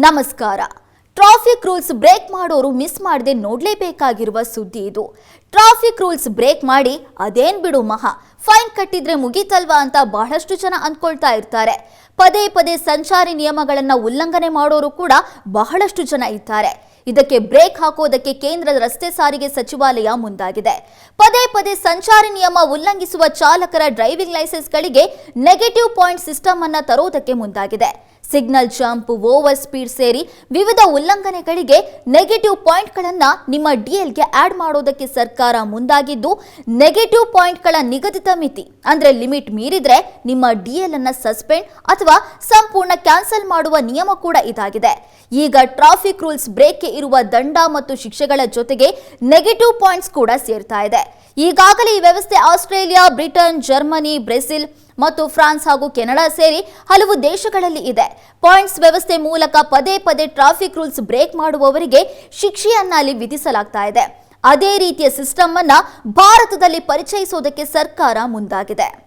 ನಮಸ್ಕಾರ. Traffic rules break ಮಾಡೋರು miss ಮಾಡದೆ ನೋಡಲೇಬೇಕಾಗಿರುವ ಸುದ್ದಿ ಇದು. ಟ್ರಾಫಿಕ್ ರೂಲ್ಸ್ ಬ್ರೇಕ್ ಮಾಡಿ ಅದೇನ್ ಬಿಡು ಮಹಾ, ಫೈನ್ ಕಟ್ಟಿದ್ರೆ ಮುಗೀತಲ್ವಾ ಅಂತ ಬಹಳಷ್ಟು ಜನ ಅಂದ್ಕೊಳ್ತಾ ಇರ್ತಾರೆ. ಪದೇ ಪದೇ ಸಂಚಾರಿ ನಿಯಮಗಳನ್ನ ಉಲ್ಲಂಘನೆ ಮಾಡೋರು ಕೂಡ ಬಹಳಷ್ಟು ಜನ ಇದ್ದಾರೆ. ಇದಕ್ಕೆ ಬ್ರೇಕ್ ಹಾಕೋದಕ್ಕೆ ಕೇಂದ್ರದ ರಸ್ತೆ ಸಾರಿಗೆ ಸಚಿವಾಲಯ ಮುಂದಾಗಿದೆ. ಪದೇ ಪದೇ ಸಂಚಾರಿ ನಿಯಮ ಉಲ್ಲಂಘಿಸುವ ಚಾಲಕರ ಡ್ರೈವಿಂಗ್ ಲೈಸೆನ್ಸ್ಗಳಿಗೆ ನೆಗೆಟಿವ್ ಪಾಯಿಂಟ್ ಸಿಸ್ಟಮ್ ಅನ್ನ ತರೋದಕ್ಕೆ ಮುಂದಾಗಿದೆ. ಸಿಗ್ನಲ್ ಜಂಪ್, ಓವರ್ ಸ್ಪೀಡ್ ಸೇರಿ ವಿವಿಧ ಉಲ್ಲಂಘನೆಗಳಿಗೆ ನೆಗೆಟಿವ್ ಪಾಯಿಂಟ್ಗಳನ್ನು ನಿಮ್ಮ ಡಿಎಲ್ಗೆ ಆಡ್ ಮಾಡೋದಕ್ಕೆ ಸರ್ಕಾರ ಮುಂದಾಗಿದ್ದು, ನೆಗೆಟಿವ್ ಪಾಯಿಂಟ್ಗಳ ನಿಗದಿತ ಮಿತಿ ಅಂದ್ರೆ ಲಿಮಿಟ್ ಮೀರಿದ್ರೆ ನಿಮ್ಮ ಡಿಎಲ್ ಅನ್ನ ಸಸ್ಪೆಂಡ್ ಅಥವಾ ಸಂಪೂರ್ಣ ಕ್ಯಾನ್ಸಲ್ ಮಾಡುವ ನಿಯಮ ಕೂಡ ಇದಾಗಿದೆ. ಈಗ ಟ್ರಾಫಿಕ್ ರೂಲ್ಸ್ ಬ್ರೇಕ್ಗೆ ಇರುವ ದಂಡ ಮತ್ತು ಶಿಕ್ಷೆಗಳ ಜೊತೆಗೆ ನೆಗೆಟಿವ್ ಪಾಯಿಂಟ್ಸ್ ಕೂಡ ಸೇರ್ತಾ ಇದೆ. ಈಗಾಗಲೇ ಈ ವ್ಯವಸ್ಥೆ ಆಸ್ಟ್ರೇಲಿಯಾ, ಬ್ರಿಟನ್, ಜರ್ಮನಿ, ಬ್ರೆಜಿಲ್ ಮತ್ತು ಫ್ರಾನ್ಸ್ ಹಾಗೂ ಕೆನಡಾ ಸೇರಿ ಹಲವು ದೇಶಗಳಲ್ಲಿ ಇದೆ. ಪಾಯಿಂಟ್ಸ್ ವ್ಯವಸ್ಥೆ ಮೂಲಕ ಪದೇ ಪದೇ ಟ್ರಾಫಿಕ್ ರೂಲ್ಸ್ ಬ್ರೇಕ್ ಮಾಡುವವರಿಗೆ ಶಿಕ್ಷೆಯನ್ನ ಅಲ್ಲಿ ವಿಧಿಸಲಾಗ್ತಾ ಇದೆ. ಅದೇ ರೀತಿಯ ಸಿಸ್ಟಮ್ ಅನ್ನ ಭಾರತದಲ್ಲಿ ಪರಿಚಯಿಸೋದಕ್ಕೆ ಸರ್ಕಾರ ಮುಂದಾಗಿದೆ.